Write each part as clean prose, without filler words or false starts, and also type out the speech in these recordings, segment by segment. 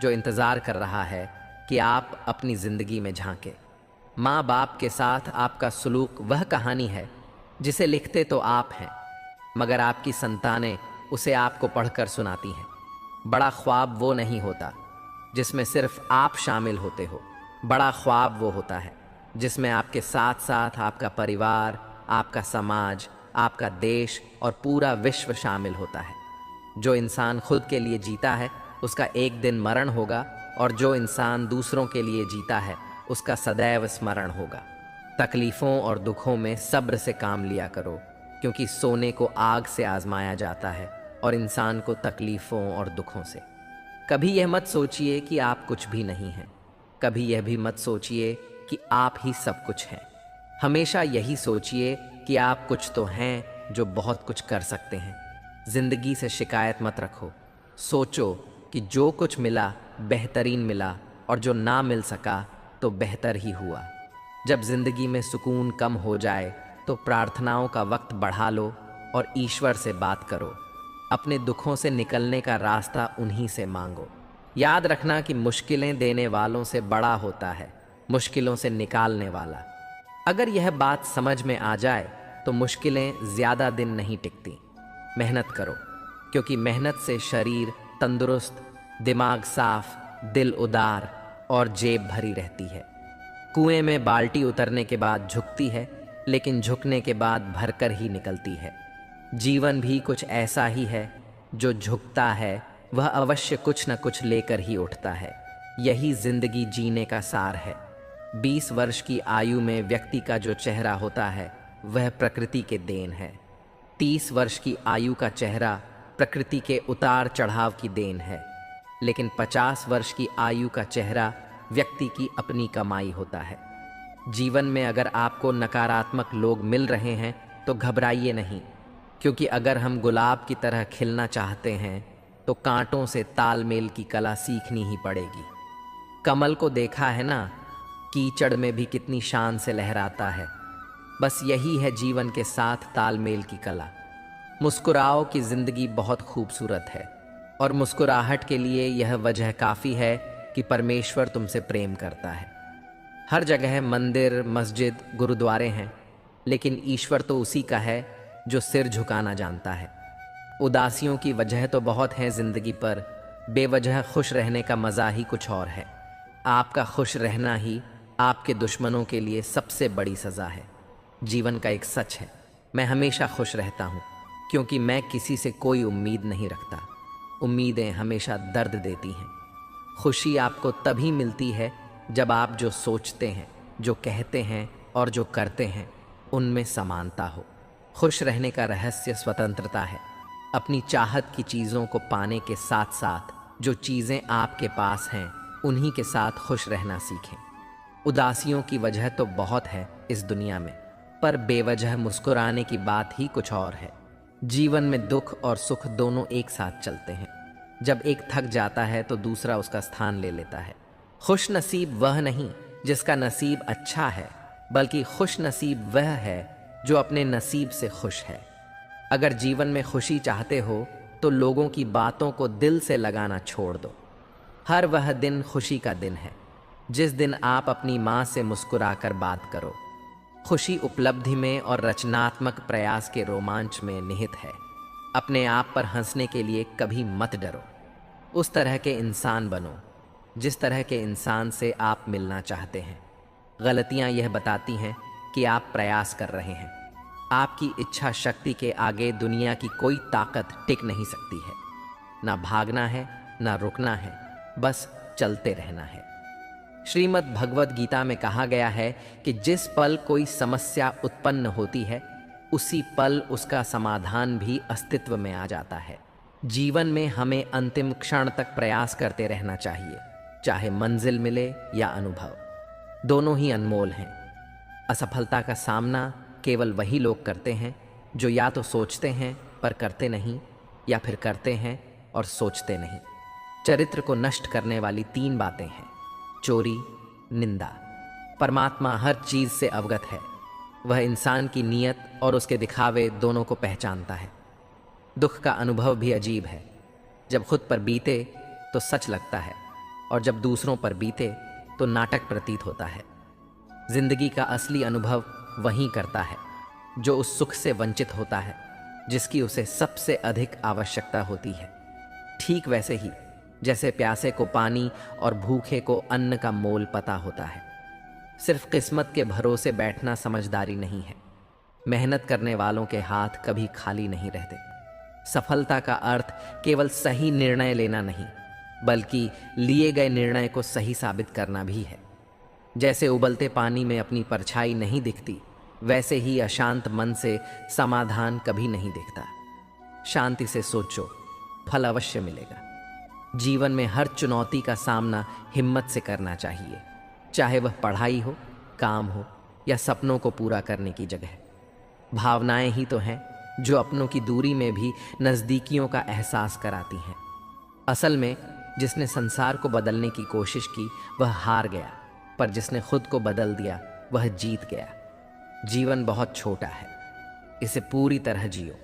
जो इंतज़ार कर रहा है कि आप अपनी ज़िंदगी में झांके। माँ बाप के साथ आपका सलूक वह कहानी है जिसे लिखते तो आप हैं, मगर आपकी संतानें उसे आपको पढ़कर सुनाती हैं। बड़ा ख्वाब वो नहीं होता जिसमें सिर्फ आप शामिल होते हो। बड़ा ख्वाब वो होता है जिसमें आपके साथ साथ आपका परिवार, आपका समाज, आपका देश और पूरा विश्व शामिल होता है। जो इंसान खुद के लिए जीता है उसका एक दिन मरण होगा, और जो इंसान दूसरों के लिए जीता है उसका सदैव स्मरण होगा। तकलीफ़ों और दुखों में सब्र से काम लिया करो, क्योंकि सोने को आग से आजमाया जाता है और इंसान को तकलीफ़ों और दुखों से। कभी यह मत सोचिए कि आप कुछ भी नहीं हैं। कभी यह भी मत सोचिए कि आप ही सब कुछ हैं। हमेशा यही सोचिए कि आप कुछ तो हैं जो बहुत कुछ कर सकते हैं। ज़िंदगी से शिकायत मत रखो। सोचो कि जो कुछ मिला बेहतरीन मिला, और जो ना मिल सका तो बेहतर ही हुआ। जब ज़िंदगी में सुकून कम हो जाए तो प्रार्थनाओं का वक्त बढ़ा लो और ईश्वर से बात करो। अपने दुखों से निकलने का रास्ता उन्हीं से मांगो। याद रखना कि मुश्किलें देने वालों से बड़ा होता है मुश्किलों से निकालने वाला। अगर यह बात समझ में आ जाए तो मुश्किलें ज़्यादा दिन नहीं टिकती। मेहनत करो, क्योंकि मेहनत से शरीर तंदुरुस्त, दिमाग साफ, दिल उदार और जेब भरी रहती है। कुएं में बाल्टी उतरने के बाद झुकती है, लेकिन झुकने के बाद भरकर ही निकलती है। जीवन भी कुछ ऐसा ही है। जो झुकता है वह अवश्य कुछ न कुछ लेकर ही उठता है। यही जिंदगी जीने का सार है। 20 वर्ष की आयु में व्यक्ति का जो चेहरा होता है वह प्रकृति के देन है। 30 वर्ष की आयु का चेहरा प्रकृति के उतार चढ़ाव की देन है। लेकिन 50 वर्ष की आयु का चेहरा व्यक्ति की अपनी कमाई होता है। जीवन में अगर आपको नकारात्मक लोग मिल रहे हैं तो घबराइए नहीं, क्योंकि अगर हम गुलाब की तरह खिलना चाहते हैं तो कांटों से तालमेल की कला सीखनी ही पड़ेगी। कमल को देखा है ना, कीचड़ में भी कितनी शान से लहराता है। बस यही है जीवन के साथ तालमेल की कला। मुस्कुराओ कि जिंदगी बहुत खूबसूरत है, और मुस्कुराहट के लिए यह वजह काफ़ी है कि परमेश्वर तुमसे प्रेम करता है। हर जगह मंदिर, मस्जिद, गुरुद्वारे हैं, लेकिन ईश्वर तो उसी का है जो सिर झुकाना जानता है। उदासियों की वजह तो बहुत है ज़िंदगी पर, बेवजह खुश रहने का मज़ा ही कुछ और है। आपका खुश रहना ही आपके दुश्मनों के लिए सबसे बड़ी सज़ा है। जीवन का एक सच है, मैं हमेशा खुश रहता हूँ, क्योंकि मैं किसी से कोई उम्मीद नहीं रखता। उम्मीदें हमेशा दर्द देती हैं। खुशी आपको तभी मिलती है जब आप जो सोचते हैं, जो कहते हैं और जो करते हैं उनमें समानता हो। खुश रहने का रहस्य स्वतंत्रता है। अपनी चाहत की चीज़ों को पाने के साथ साथ जो चीज़ें आपके पास हैं उन्हीं के साथ खुश रहना सीखें। उदासियों की वजह तो बहुत है इस दुनिया में, पर बेवजह मुस्कुराने की बात ही कुछ और है। जीवन में दुख और सुख दोनों एक साथ चलते हैं। जब एक थक जाता है तो दूसरा उसका स्थान ले लेता है। खुश नसीब वह नहीं जिसका नसीब अच्छा है, बल्कि खुश नसीब वह है जो अपने नसीब से खुश है। अगर जीवन में खुशी चाहते हो तो लोगों की बातों को दिल से लगाना छोड़ दो। हर वह दिन खुशी का दिन है जिस दिन आप अपनी माँ से मुस्कुराकर बात करो। खुशी उपलब्धि में और रचनात्मक प्रयास के रोमांच में निहित है। अपने आप पर हंसने के लिए कभी मत डरो। उस तरह के इंसान बनो जिस तरह के इंसान से आप मिलना चाहते हैं। गलतियां यह बताती हैं कि आप प्रयास कर रहे हैं। आपकी इच्छा शक्ति के आगे दुनिया की कोई ताकत टिक नहीं सकती है। ना भागना है, ना रुकना है, बस चलते रहना है। श्रीमद् भगवद गीता में कहा गया है कि जिस पल कोई समस्या उत्पन्न होती है उसी पल उसका समाधान भी अस्तित्व में आ जाता है। जीवन में हमें अंतिम क्षण तक प्रयास करते रहना चाहिए, चाहे मंजिल मिले या अनुभव। दोनों ही अनमोल हैं। असफलता का सामना केवल वही लोग करते हैं जो या तो सोचते हैं पर करते नहीं, या फिर करते हैं और सोचते नहीं। चरित्र को नष्ट करने वाली 3 बातें हैं: चोरी, निंदा। परमात्मा हर चीज़ से अवगत है। वह इंसान की नीयत और उसके दिखावे दोनों को पहचानता है। दुख का अनुभव भी अजीब है। जब खुद पर बीते तो सच लगता है, और जब दूसरों पर बीते तो नाटक प्रतीत होता है। जिंदगी का असली अनुभव वही करता है जो उस सुख से वंचित होता है जिसकी उसे सबसे अधिक आवश्यकता होती है। ठीक वैसे ही जैसे प्यासे को पानी और भूखे को अन्न का मोल पता होता है। सिर्फ किस्मत के भरोसे बैठना समझदारी नहीं है। मेहनत करने वालों के हाथ कभी खाली नहीं रहते। सफलता का अर्थ केवल सही निर्णय लेना नहीं, बल्कि लिए गए निर्णय को सही साबित करना भी है। जैसे उबलते पानी में अपनी परछाई नहीं दिखती, वैसे ही अशांत मन से समाधान कभी नहीं दिखता। शांति से सोचो, फल अवश्य मिलेगा। जीवन में हर चुनौती का सामना हिम्मत से करना चाहिए, चाहे वह पढ़ाई हो, काम हो या सपनों को पूरा करने की जगह। भावनाएं ही तो हैं जो अपनों की दूरी में भी नज़दीकियों का एहसास कराती हैं। असल में जिसने संसार को बदलने की कोशिश की वह हार गया, पर जिसने खुद को बदल दिया वह जीत गया। जीवन बहुत छोटा है, इसे पूरी तरह जियो।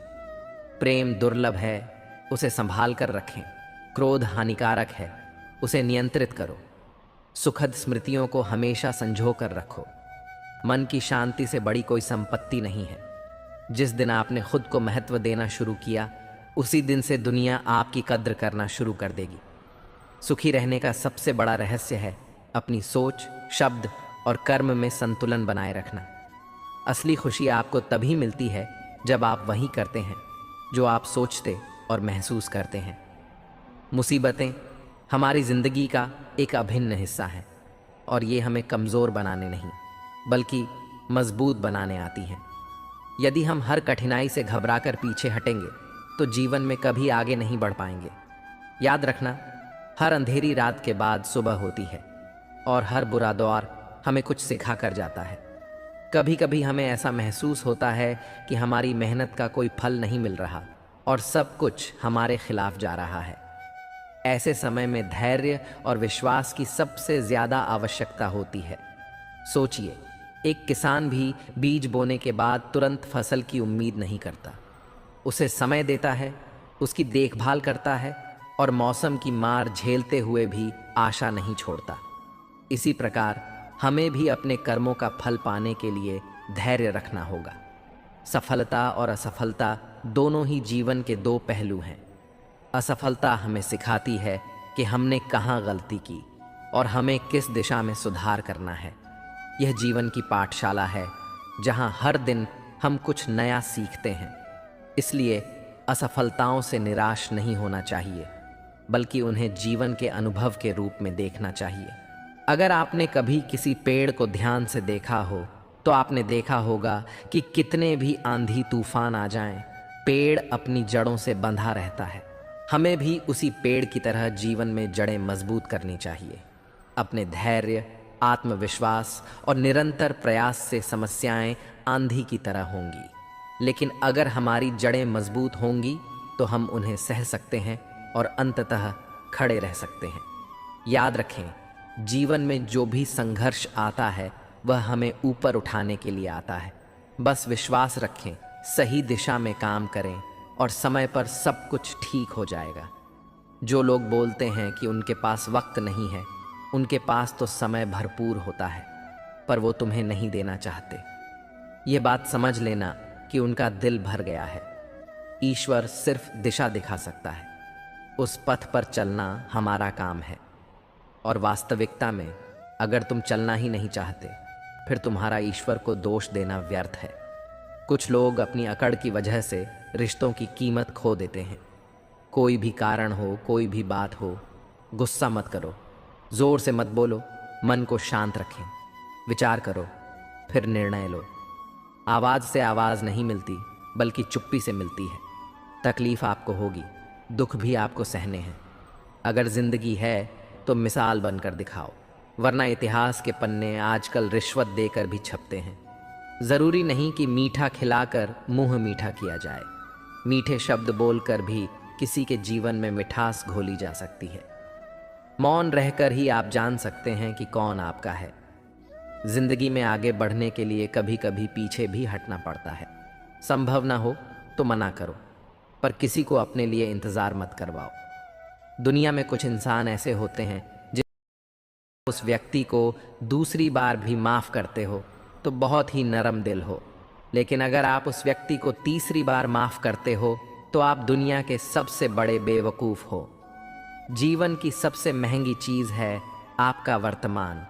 प्रेम दुर्लभ है, उसे संभाल कर रखें। क्रोध हानिकारक है, उसे नियंत्रित करो। सुखद स्मृतियों को हमेशा संजो कर रखो। मन की शांति से बड़ी कोई संपत्ति नहीं है। जिस दिन आपने खुद को महत्व देना शुरू किया, उसी दिन से दुनिया आपकी कद्र करना शुरू कर देगी। सुखी रहने का सबसे बड़ा रहस्य है अपनी सोच, शब्द और कर्म में संतुलन बनाए रखना। असली खुशी आपको तभी मिलती है जब आप वही करते हैं जो आप सोचते और महसूस करते हैं। मुसीबतें हमारी ज़िंदगी का एक अभिन्न हिस्सा है और ये हमें कमज़ोर बनाने नहीं, बल्कि मजबूत बनाने आती हैं। यदि हम हर कठिनाई से घबराकर पीछे हटेंगे तो जीवन में कभी आगे नहीं बढ़ पाएंगे। याद रखना, हर अंधेरी रात के बाद सुबह होती है और हर बुरा दौर हमें कुछ सिखा कर जाता है। कभी कभी हमें ऐसा महसूस होता है कि हमारी मेहनत का कोई फल नहीं मिल रहा और सब कुछ हमारे खिलाफ जा रहा है। ऐसे समय में धैर्य और विश्वास की सबसे ज़्यादा आवश्यकता होती है। सोचिए, एक किसान भी बीज बोने के बाद तुरंत फसल की उम्मीद नहीं करता। उसे समय देता है, उसकी देखभाल करता है और मौसम की मार झेलते हुए भी आशा नहीं छोड़ता। इसी प्रकार हमें भी अपने कर्मों का फल पाने के लिए धैर्य रखना होगा। सफलता और असफलता दोनों ही जीवन के दो पहलू हैं। असफलता हमें सिखाती है कि हमने कहाँ गलती की और हमें किस दिशा में सुधार करना है। यह जीवन की पाठशाला है जहाँ हर दिन हम कुछ नया सीखते हैं। इसलिए असफलताओं से निराश नहीं होना चाहिए, बल्कि उन्हें जीवन के अनुभव के रूप में देखना चाहिए। अगर आपने कभी किसी पेड़ को ध्यान से देखा हो तो आपने देखा होगा कि कितने भी आंधी तूफान आ जाएं, पेड़ अपनी जड़ों से बंधा रहता है। हमें भी उसी पेड़ की तरह जीवन में जड़ें मजबूत करनी चाहिए। अपने धैर्य, आत्मविश्वास और निरंतर प्रयास से समस्याएं आंधी की तरह होंगी, लेकिन अगर हमारी जड़ें मजबूत होंगी तो हम उन्हें सह सकते हैं और अंततः खड़े रह सकते हैं। याद रखें, जीवन में जो भी संघर्ष आता है वह हमें ऊपर उठाने के लिए आता है। बस विश्वास रखें, सही दिशा में काम करें और समय पर सब कुछ ठीक हो जाएगा। जो लोग बोलते हैं कि उनके पास वक्त नहीं है, उनके पास तो समय भरपूर होता है, पर वो तुम्हें नहीं देना चाहते। ये बात समझ लेना कि उनका दिल भर गया है। ईश्वर सिर्फ दिशा दिखा सकता है, उस पथ पर चलना हमारा काम है। और वास्तविकता में अगर तुम चलना ही नहीं चाहते, फिर तुम्हारा ईश्वर को दोष देना व्यर्थ है। कुछ लोग अपनी अकड़ की वजह से रिश्तों की कीमत खो देते हैं। कोई भी कारण हो, कोई भी बात हो, गुस्सा मत करो, जोर से मत बोलो, मन को शांत रखें, विचार करो, फिर निर्णय लो। आवाज़ से आवाज़ नहीं मिलती, बल्कि चुप्पी से मिलती है। तकलीफ़ आपको होगी, दुख भी आपको सहने हैं। अगर जिंदगी है तो मिसाल बनकर दिखाओ, वरना इतिहास के पन्ने आजकल रिश्वत देकर भी छपते हैं। ज़रूरी नहीं कि मीठा खिलाकर मुंह मीठा किया जाए। मीठे शब्द बोलकर भी किसी के जीवन में मिठास घोली जा सकती है। मौन रहकर ही आप जान सकते हैं कि कौन आपका है। जिंदगी में आगे बढ़ने के लिए कभी कभी पीछे भी हटना पड़ता है। संभव ना हो तो मना करो, पर किसी को अपने लिए इंतज़ार मत करवाओ। दुनिया में कुछ इंसान ऐसे होते हैं उस व्यक्ति को दूसरी बार भी माफ़ करते हो तो बहुत ही नरम दिल हो, लेकिन अगर आप उस व्यक्ति को तीसरी बार माफ़ करते हो तो आप दुनिया के सबसे बड़े बेवकूफ़ हो। जीवन की सबसे महंगी चीज़ है आपका वर्तमान,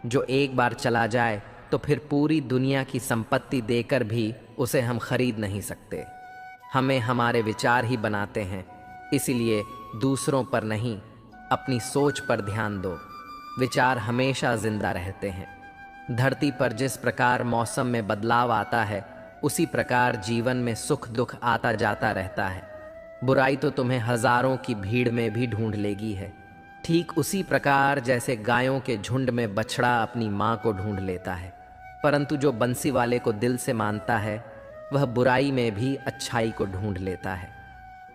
जो एक बार चला जाए तो फिर पूरी दुनिया की संपत्ति देकर भी उसे हम खरीद नहीं सकते। हमें हमारे विचार ही बनाते हैं, इसीलिए दूसरों पर नहीं, अपनी सोच पर ध्यान दो। विचार हमेशा जिंदा रहते हैं। धरती पर जिस प्रकार मौसम में बदलाव आता है, उसी प्रकार जीवन में सुख दुख आता जाता रहता है। बुराई तो तुम्हें हजारों की भीड़ में भी ढूंढ लेगी है, ठीक उसी प्रकार जैसे गायों के झुंड में बछड़ा अपनी माँ को ढूंढ लेता है। परंतु जो बंसी वाले को दिल से मानता है, वह बुराई में भी अच्छाई को ढूंढ लेता है।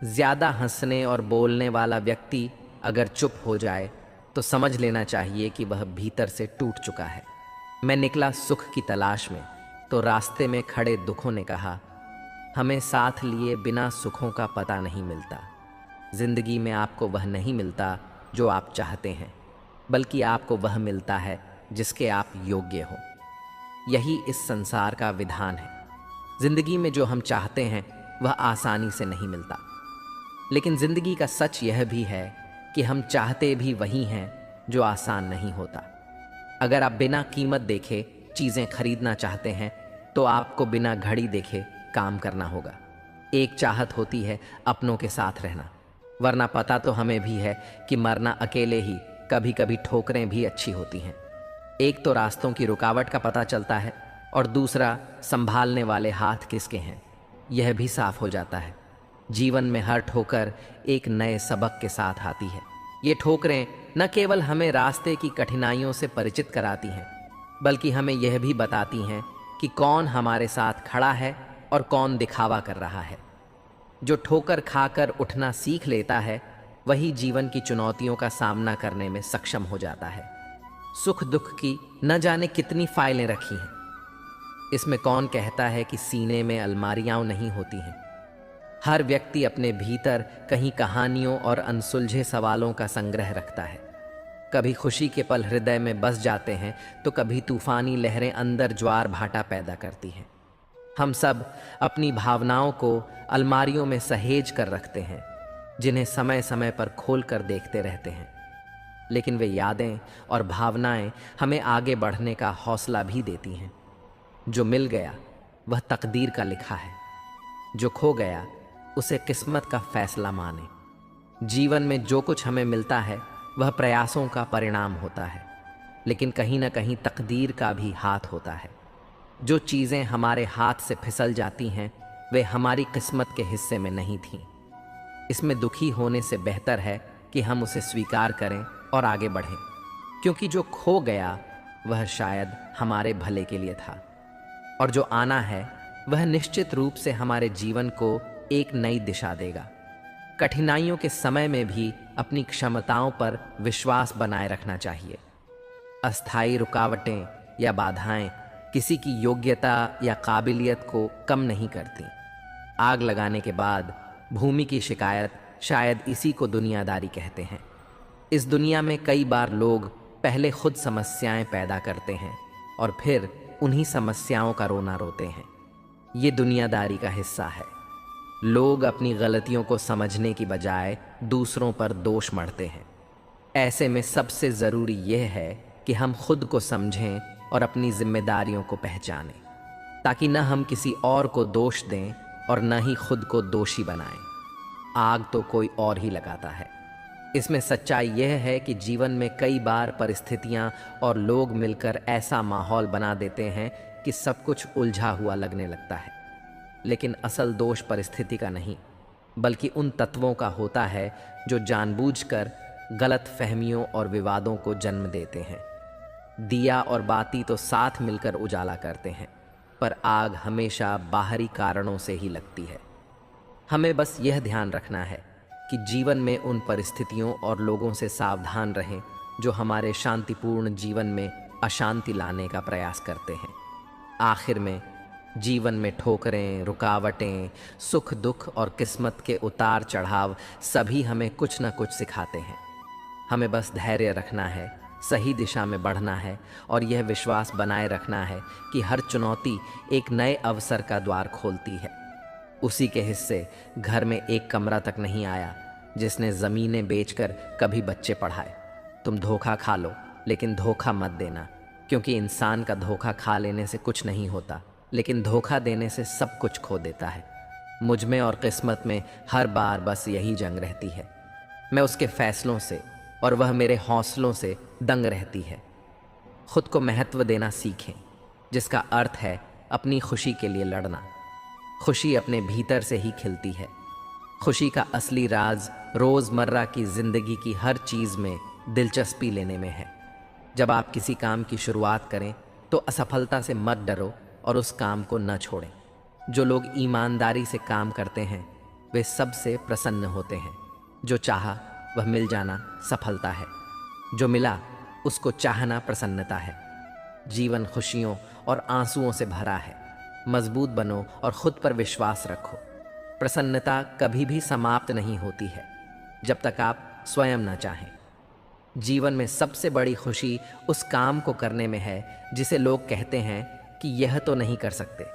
ज्यादा हंसने और बोलने वाला व्यक्ति अगर चुप हो जाए तो समझ लेना चाहिए कि वह भीतर से टूट चुका है। मैं निकला सुख की तलाश में, तो रास्ते में खड़े दुखों ने कहा, हमें साथ लिए बिना सुखों का पता नहीं मिलता। जिंदगी में आपको वह नहीं मिलता जो आप चाहते हैं, बल्कि आपको वह मिलता है जिसके आप योग्य हो। यही इस संसार का विधान है। जिंदगी में जो हम चाहते हैं वह आसानी से नहीं मिलता, लेकिन जिंदगी का सच यह भी है कि हम चाहते भी वही हैं जो आसान नहीं होता। अगर आप बिना कीमत देखे चीज़ें खरीदना चाहते हैं तो आपको बिना घड़ी देखे काम करना होगा। एक चाहत होती है अपनों के साथ रहना, वरना पता तो हमें भी है कि मरना अकेले ही कभी कभी ठोकरें भी अच्छी होती हैं। एक तो रास्तों की रुकावट का पता चलता है और दूसरा संभालने वाले हाथ किसके हैं, यह भी साफ हो जाता है। जीवन में हर ठोकर एक नए सबक के साथ आती है। ये ठोकरें न केवल हमें रास्ते की कठिनाइयों से परिचित कराती हैं, बल्कि हमें यह भी बताती हैं कि कौन हमारे साथ खड़ा है और कौन दिखावा कर रहा है। जो ठोकर खाकर उठना सीख लेता है, वही जीवन की चुनौतियों का सामना करने में सक्षम हो जाता है। सुख दुख की न जाने कितनी फाइलें रखी हैं। इसमें कौन कहता है कि सीने में अलमारियां नहीं होती हैं। हर व्यक्ति अपने भीतर कहीं कहानियों और अनसुलझे सवालों का संग्रह रखता है। कभी खुशी के पल हृदय में बस जाते हैं तो कभी तूफानी लहरें अंदर ज्वार भाटा पैदा करती हैं। हम सब अपनी भावनाओं को अलमारियों में सहेज कर रखते हैं, जिन्हें समय समय पर खोल कर देखते रहते हैं। लेकिन वे यादें और भावनाएं हमें आगे बढ़ने का हौसला भी देती हैं। जो मिल गया वह तकदीर का लिखा है, जो खो गया उसे किस्मत का फैसला माने। जीवन में जो कुछ हमें मिलता है वह प्रयासों का परिणाम होता है, लेकिन कहीं ना कहीं तकदीर का भी हाथ होता है। जो चीज़ें हमारे हाथ से फिसल जाती हैं वे हमारी किस्मत के हिस्से में नहीं थीं। इसमें दुखी होने से बेहतर है कि हम उसे स्वीकार करें और आगे बढ़ें, क्योंकि जो खो गया वह शायद हमारे भले के लिए था, और जो आना है वह निश्चित रूप से हमारे जीवन को एक नई दिशा देगा। कठिनाइयों के समय में भी अपनी क्षमताओं पर विश्वास बनाए रखना चाहिए। अस्थायी रुकावटें या बाधाएं किसी की योग्यता या काबिलियत को कम नहीं करती। आग लगाने के बाद भूमि की शिकायत शायद इसी को दुनियादारी कहते हैं। इस दुनिया में कई बार लोग पहले खुद समस्याएं पैदा करते हैं और फिर उन्हीं समस्याओं का रोना रोते हैं। ये दुनियादारी का हिस्सा है। लोग अपनी गलतियों को समझने की बजाय दूसरों पर दोष मढ़ते हैं। ऐसे में सबसे ज़रूरी यह है कि हम खुद को समझें और अपनी जिम्मेदारियों को पहचानें, ताकि न हम किसी और को दोष दें और न ही खुद को दोषी बनाएं। आग तो कोई और ही लगाता है। इसमें सच्चाई यह है कि जीवन में कई बार परिस्थितियां और लोग मिलकर ऐसा माहौल बना देते हैं कि सब कुछ उलझा हुआ लगने लगता है। लेकिन असल दोष परिस्थिति का नहीं, बल्कि उन तत्वों का होता है जो जानबूझकर गलत फहमियों और विवादों को जन्म देते हैं। दिया और बाती तो साथ मिलकर उजाला करते हैं, पर आग हमेशा बाहरी कारणों से ही लगती है। हमें बस यह ध्यान रखना है कि जीवन में उन परिस्थितियों और लोगों से सावधान रहें जो हमारे शांतिपूर्ण जीवन में अशांति लाने का प्रयास करते हैं। आखिर में जीवन में ठोकरें, रुकावटें, सुख दुख और किस्मत के उतार चढ़ाव सभी हमें कुछ न कुछ सिखाते हैं। हमें बस धैर्य रखना है सही दिशा में बढ़ना है और यह विश्वास बनाए रखना है कि हर चुनौती एक नए अवसर का द्वार खोलती है। उसी के हिस्से घर में एक कमरा तक नहीं आया जिसने ज़मीनें बेचकर कभी बच्चे पढ़ाए। तुम धोखा खा लो, लेकिन धोखा मत देना, क्योंकि इंसान का धोखा खा लेने से कुछ नहीं होता, लेकिन धोखा देने से सब कुछ खो देता है। मुझ में और किस्मत में हर बार बस यही जंग रहती है। मैं उसके फैसलों से और वह मेरे हौसलों से दंग रहती है। खुद को महत्व देना सीखें, जिसका अर्थ है अपनी खुशी के लिए लड़ना। खुशी अपने भीतर से ही खिलती है। खुशी का असली राज रोज़मर्रा की ज़िंदगी की हर चीज़ में दिलचस्पी लेने में है। जब आप किसी काम की शुरुआत करें तो असफलता से मत डरो और उस काम को न छोड़ें। जो लोग ईमानदारी से काम करते हैं वे सबसे प्रसन्न होते हैं। जो चाहा वह मिल जाना सफलता है, जो मिला उसको चाहना प्रसन्नता है। जीवन खुशियों और आंसुओं से भरा है। मजबूत बनो और खुद पर विश्वास रखो। प्रसन्नता कभी भी समाप्त नहीं होती है जब तक आप स्वयं न चाहें। जीवन में सबसे बड़ी खुशी उस काम को करने में है जिसे लोग कहते हैं कि यह तो नहीं कर सकते।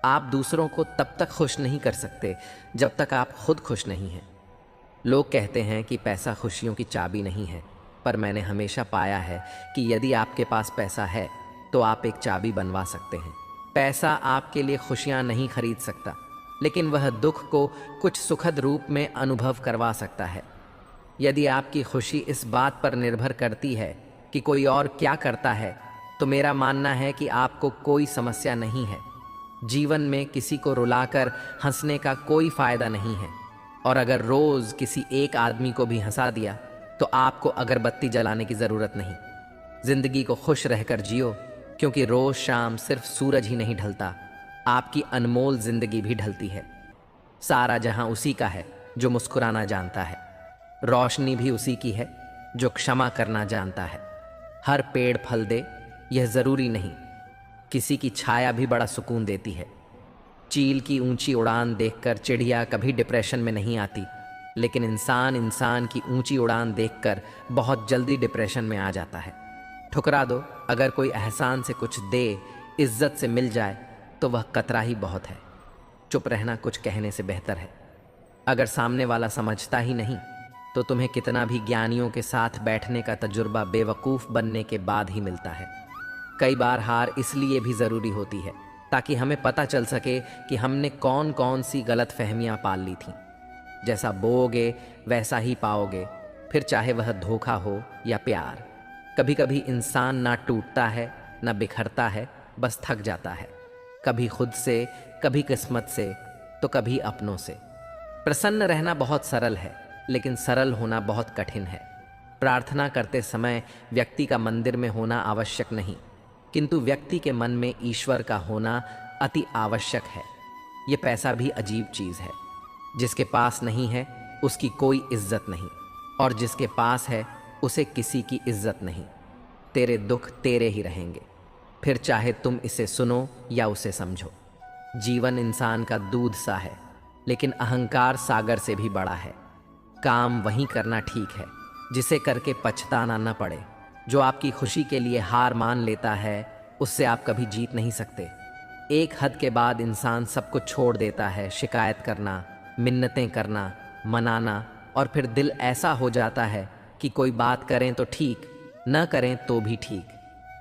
आप दूसरों को तब तक खुश नहीं कर सकते जब तक आप खुद खुश नहीं हैं। लोग कहते हैं कि पैसा खुशियों की चाबी नहीं है, पर मैंने हमेशा पाया है कि यदि आपके पास पैसा है तो आप एक चाबी बनवा सकते हैं। पैसा आपके लिए खुशियां नहीं खरीद सकता, लेकिन वह दुख को कुछ सुखद रूप में अनुभव करवा सकता है। यदि आपकी खुशी इस बात पर निर्भर करती है कि कोई और क्या करता है, तो मेरा मानना है कि आपको कोई समस्या नहीं है। जीवन में किसी को रुलाकर हंसने का कोई फायदा नहीं है, और अगर रोज किसी एक आदमी को भी हंसा दिया तो आपको अगरबत्ती जलाने की जरूरत नहीं। जिंदगी को खुश रहकर जियो, क्योंकि रोज शाम सिर्फ सूरज ही नहीं ढलता, आपकी अनमोल जिंदगी भी ढलती है। सारा जहां उसी का है जो मुस्कुराना जानता है। रोशनी भी उसी की है जो क्षमा करना जानता है। हर पेड़ फल दे यह जरूरी नहीं, किसी की छाया भी बड़ा सुकून देती है। चील की ऊंची उड़ान देखकर चिड़िया कभी डिप्रेशन में नहीं आती, लेकिन इंसान की ऊंची उड़ान देखकर बहुत जल्दी डिप्रेशन में आ जाता है। ठुकरा दो, अगर कोई एहसान से कुछ दे, इज्जत से मिल जाए तो वह कतरा ही बहुत है। चुप रहना कुछ कहने से बेहतर है। अगर सामने वाला समझता ही नहीं तो तुम्हें कितना भी ज्ञानियों के साथ बैठने का तजुर्बा बेवकूफ़ बनने के बाद ही मिलता है। कई बार हार इसलिए भी ज़रूरी होती है ताकि हमें पता चल सके कि हमने कौन कौन सी गलत फहमियाँ पाल ली थीं। जैसा बोओगे वैसा ही पाओगे, फिर चाहे वह धोखा हो या प्यार। कभी कभी इंसान ना टूटता है ना बिखरता है, बस थक जाता है। कभी खुद से, कभी किस्मत से, तो कभी अपनों से। प्रसन्न रहना बहुत सरल है, लेकिन सरल होना बहुत कठिन है। प्रार्थना करते समय व्यक्ति का मंदिर में होना आवश्यक नहीं, किंतु व्यक्ति के मन में ईश्वर का होना अति आवश्यक है। ये पैसा भी अजीब चीज़ है। जिसके पास नहीं है उसकी कोई इज्जत नहीं, और जिसके पास है उसे किसी की इज्जत नहीं। तेरे दुख तेरे ही रहेंगे, फिर चाहे तुम इसे सुनो या उसे समझो। जीवन इंसान का दूध सा है, लेकिन अहंकार सागर से भी बड़ा है। काम वही करना ठीक है जिसे करके पछताना न पड़े। जो आपकी खुशी के लिए हार मान लेता है उससे आप कभी जीत नहीं सकते। एक हद के बाद इंसान सब कुछ छोड़ देता है। शिकायत करना, मिन्नतें करना, मनाना, और फिर दिल ऐसा हो जाता है कि कोई बात करें तो ठीक, न करें तो भी ठीक,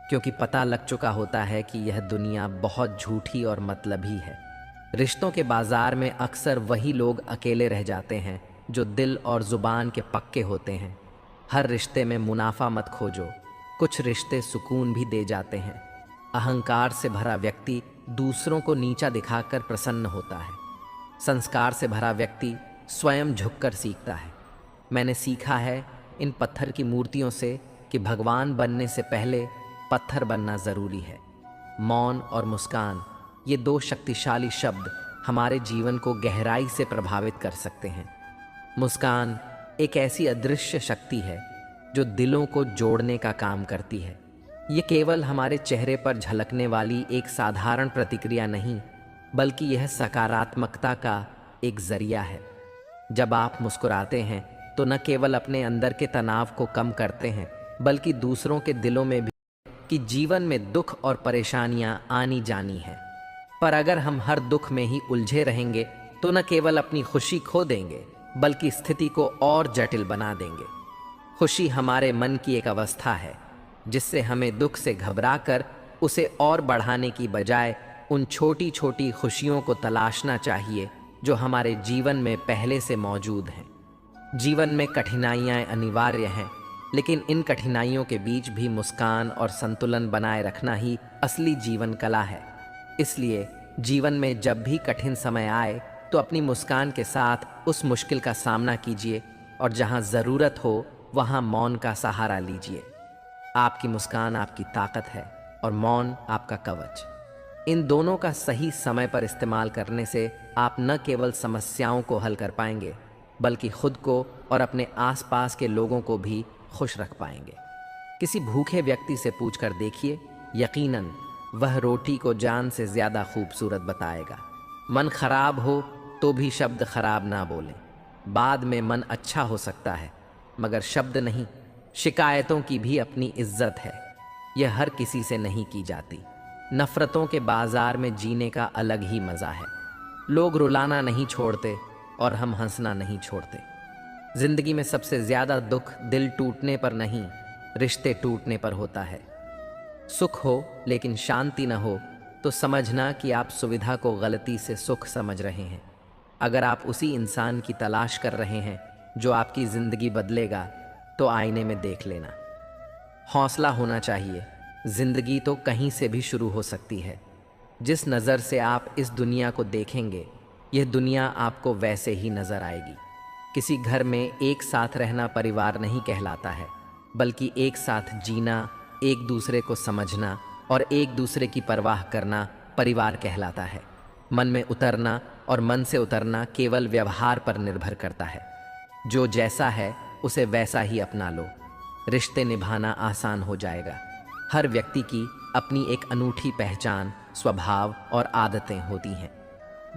क्योंकि पता लग चुका होता है कि यह दुनिया बहुत झूठी और मतलबी है। रिश्तों के बाजार में अक्सर वही लोग अकेले रह जाते हैं जो दिल और ज़ुबान के पक्के होते हैं। हर रिश्ते में मुनाफा मत खोजो, कुछ रिश्ते सुकून भी दे जाते हैं। अहंकार से भरा व्यक्ति दूसरों को नीचा दिखाकर प्रसन्न होता है। संस्कार से भरा व्यक्ति स्वयं झुककर सीखता है। मैंने सीखा है इन पत्थर की मूर्तियों से कि भगवान बनने से पहले पत्थर बनना ज़रूरी है। मौन और मुस्कान, ये दो शक्तिशाली शब्द हमारे जीवन को गहराई से प्रभावित कर सकते हैं। मुस्कान एक ऐसी अदृश्य शक्ति है जो दिलों को जोड़ने का काम करती है। ये केवल हमारे चेहरे पर झलकने वाली एक साधारण प्रतिक्रिया नहीं, बल्कि यह सकारात्मकता का एक जरिया है। जब आप मुस्कुराते हैं तो न केवल अपने अंदर के तनाव को कम करते हैं, बल्कि दूसरों के दिलों में भी कि जीवन में दुख और परेशानियां आनी जानी है। पर अगर हम हर दुख में ही उलझे रहेंगे तो न केवल अपनी खुशी खो देंगे बल्कि स्थिति को और जटिल बना देंगे। खुशी हमारे मन की एक अवस्था है जिससे हमें दुख से घबराकर उसे और बढ़ाने की बजाय उन छोटी छोटी खुशियों को तलाशना चाहिए जो हमारे जीवन में पहले से मौजूद हैं। जीवन में कठिनाइयाँ अनिवार्य हैं, लेकिन इन कठिनाइयों के बीच भी मुस्कान और संतुलन बनाए रखना ही असली जीवन कला है। इसलिए जीवन में जब भी कठिन समय आए तो अपनी मुस्कान के साथ उस मुश्किल का सामना कीजिए और जहाँ ज़रूरत हो वहाँ मौन का सहारा लीजिए। आपकी मुस्कान आपकी ताकत है और मौन आपका कवच। इन दोनों का सही समय पर इस्तेमाल करने से आप न केवल समस्याओं को हल कर पाएंगे बल्कि खुद को और अपने आसपास के लोगों को भी खुश रख पाएंगे। किसी भूखे व्यक्ति से पूछकर देखिए, यकीनन वह रोटी को जान से ज़्यादा खूबसूरत बताएगा। मन खराब हो तो भी शब्द खराब ना बोलें। बाद में मन अच्छा हो सकता है मगर शब्द नहीं। शिकायतों की भी अपनी इज्जत है, यह हर किसी से नहीं की जाती। नफ़रतों के बाजार में जीने का अलग ही मज़ा है। लोग रुलाना नहीं छोड़ते और हम हंसना नहीं छोड़ते। जिंदगी में सबसे ज़्यादा दुख दिल टूटने पर नहीं, रिश्ते टूटने पर होता है। सुख हो लेकिन शांति न हो तो समझना कि आप सुविधा को गलती से सुख समझ रहे हैं। अगर आप उसी इंसान की तलाश कर रहे हैं जो आपकी ज़िंदगी बदलेगा तो आईने में देख लेना। हौसला होना चाहिए। जिंदगी तो कहीं से भी शुरू हो सकती है। जिस नज़र से आप इस दुनिया को देखेंगे यह दुनिया आपको वैसे ही नज़र आएगी। किसी घर में एक साथ रहना परिवार नहीं कहलाता है बल्कि एक साथ जीना, एक दूसरे को समझना और एक दूसरे की परवाह करना परिवार कहलाता है। मन में उतरना और मन से उतरना केवल व्यवहार पर निर्भर करता है। जो जैसा है उसे वैसा ही अपना लो, रिश्ते निभाना आसान हो जाएगा। हर व्यक्ति की अपनी एक अनूठी पहचान, स्वभाव और आदतें होती हैं।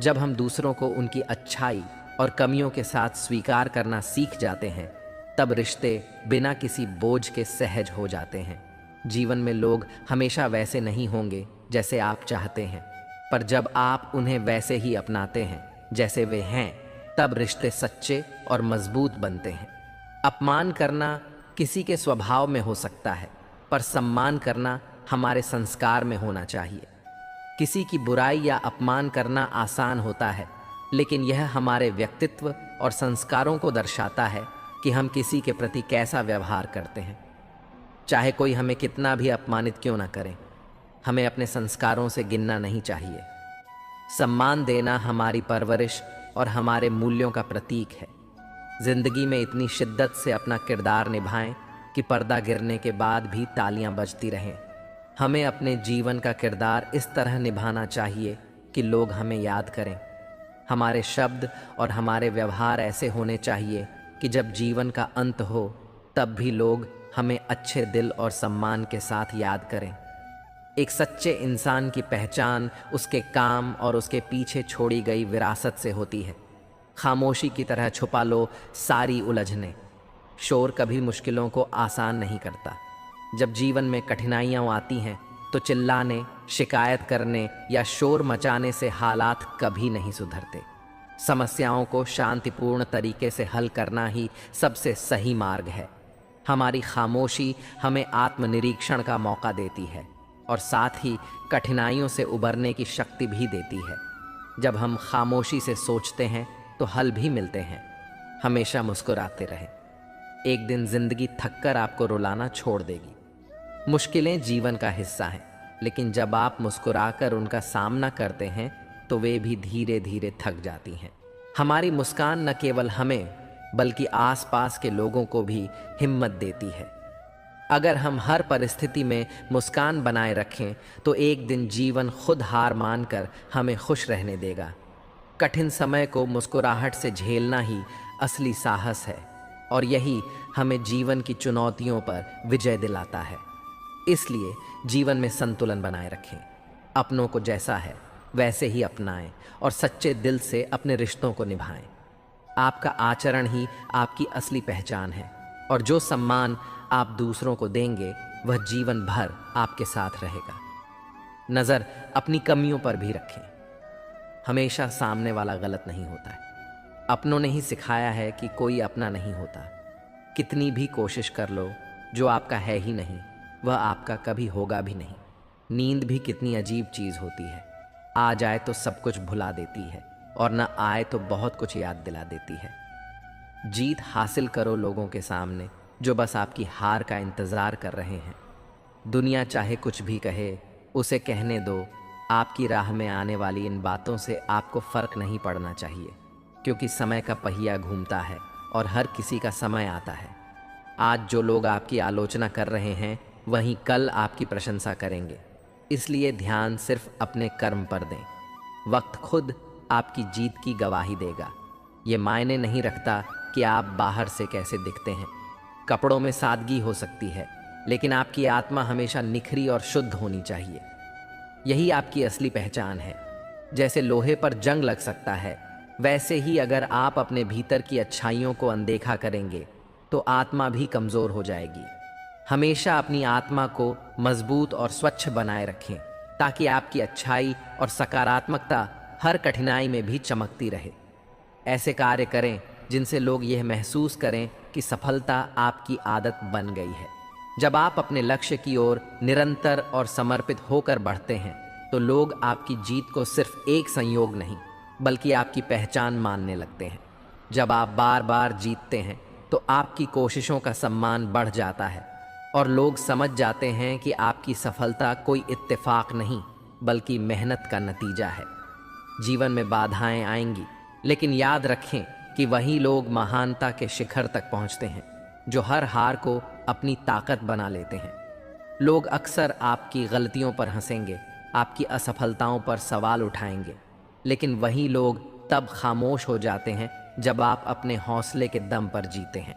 जब हम दूसरों को उनकी अच्छाई और कमियों के साथ स्वीकार करना सीख जाते हैं तब रिश्ते बिना किसी बोझ के सहज हो जाते हैं। जीवन में लोग हमेशा वैसे नहीं होंगे जैसे आप चाहते हैं, पर जब आप उन्हें वैसे ही अपनाते हैं जैसे वे हैं तब रिश्ते सच्चे और मजबूत बनते हैं। अपमान करना किसी के स्वभाव में हो सकता है पर सम्मान करना हमारे संस्कार में होना चाहिए। किसी की बुराई या अपमान करना आसान होता है लेकिन यह हमारे व्यक्तित्व और संस्कारों को दर्शाता है कि हम किसी के प्रति कैसा व्यवहार करते हैं। चाहे कोई हमें कितना भी अपमानित क्यों ना करें, हमें अपने संस्कारों से गिनना नहीं चाहिए। सम्मान देना हमारी परवरिश और हमारे मूल्यों का प्रतीक है। जिंदगी में इतनी शिद्दत से अपना किरदार निभाएं कि पर्दा गिरने के बाद भी तालियां बजती रहें। हमें अपने जीवन का किरदार इस तरह निभाना चाहिए कि लोग हमें याद करें। हमारे शब्द और हमारे व्यवहार ऐसे होने चाहिए कि जब जीवन का अंत हो तब भी लोग हमें अच्छे दिल और सम्मान के साथ याद करें। एक सच्चे इंसान की पहचान उसके काम और उसके पीछे छोड़ी गई विरासत से होती है। खामोशी की तरह छुपा लो सारी उलझने। शोर कभी मुश्किलों को आसान नहीं करता। जब जीवन में कठिनाइयाँ आती हैं तो चिल्लाने, शिकायत करने या शोर मचाने से हालात कभी नहीं सुधरते। समस्याओं को शांतिपूर्ण तरीके से हल करना ही सबसे सही मार्ग है। हमारी खामोशी हमें आत्मनिरीक्षण का मौका देती है और साथ ही कठिनाइयों से उबरने की शक्ति भी देती है। जब हम खामोशी से सोचते हैं तो हल भी मिलते हैं। हमेशा मुस्कुराते रहें। एक दिन जिंदगी थककर आपको रुलाना छोड़ देगी। मुश्किलें जीवन का हिस्सा हैं, लेकिन जब आप मुस्कुराकर उनका सामना करते हैं तो वे भी धीरे धीरे थक जाती हैं। हमारी मुस्कान न केवल हमें बल्कि आसपास के लोगों को भी हिम्मत देती है। अगर हम हर परिस्थिति में मुस्कान बनाए रखें तो एक दिन जीवन खुद हार मानकर हमें खुश रहने देगा। कठिन समय को मुस्कुराहट से झेलना ही असली साहस है और यही हमें जीवन की चुनौतियों पर विजय दिलाता है। इसलिए जीवन में संतुलन बनाए रखें। अपनों को जैसा है वैसे ही अपनाएं और सच्चे दिल से अपने रिश्तों को निभाएं। आपका आचरण ही आपकी असली पहचान है और जो सम्मान आप दूसरों को देंगे वह जीवन भर आपके साथ रहेगा। नज़र अपनी कमियों पर भी रखें। हमेशा सामने वाला गलत नहीं होता है। अपनों ने ही सिखाया है कि कोई अपना नहीं होता। कितनी भी कोशिश कर लो, जो आपका है ही नहीं वह आपका कभी होगा भी नहीं। नींद भी कितनी अजीब चीज़ होती है। आ जाए तो सब कुछ भुला देती है और न आए तो बहुत कुछ याद दिला देती है। जीत हासिल करो लोगों के सामने जो बस आपकी हार का इंतज़ार कर रहे हैं। दुनिया चाहे कुछ भी कहे, उसे कहने दो। आपकी राह में आने वाली इन बातों से आपको फ़र्क नहीं पड़ना चाहिए, क्योंकि समय का पहिया घूमता है और हर किसी का समय आता है। आज जो लोग आपकी आलोचना कर रहे हैं वहीं कल आपकी प्रशंसा करेंगे। इसलिए ध्यान सिर्फ अपने कर्म पर दें। वक्त खुद आपकी जीत की गवाही देगा। ये मायने नहीं रखता कि आप बाहर से कैसे दिखते हैं। कपड़ों में सादगी हो सकती है, लेकिन आपकी आत्मा हमेशा निखरी और शुद्ध होनी चाहिए। यही आपकी असली पहचान है। जैसे लोहे पर जंग लग सकता है, वैसे ही अगर आप अपने भीतर की अच्छाइयों को अनदेखा करेंगे तो आत्मा भी कमज़ोर हो जाएगी। हमेशा अपनी आत्मा को मजबूत और स्वच्छ बनाए रखें, ताकि आपकी अच्छाई और सकारात्मकता हर कठिनाई में भी चमकती रहे। ऐसे कार्य करें जिनसे लोग यह महसूस करें कि सफलता आपकी आदत बन गई है। जब आप अपने लक्ष्य की ओर निरंतर और समर्पित होकर बढ़ते हैं तो लोग आपकी जीत को सिर्फ एक संयोग नहीं बल्कि आपकी पहचान मानने लगते हैं। जब आप बार बार जीतते हैं तो आपकी कोशिशों का सम्मान बढ़ जाता है और लोग समझ जाते हैं कि आपकी सफलता कोई इत्तेफाक नहीं बल्कि मेहनत का नतीजा है। जीवन में बाधाएं आएंगी, लेकिन याद रखें कि वही लोग महानता के शिखर तक पहुंचते हैं जो हर हार को अपनी ताकत बना लेते हैं। लोग अक्सर आपकी गलतियों पर हंसेंगे, आपकी असफलताओं पर सवाल उठाएंगे, लेकिन वही लोग तब खामोश हो जाते हैं जब आप अपने हौसले के दम पर जीते हैं।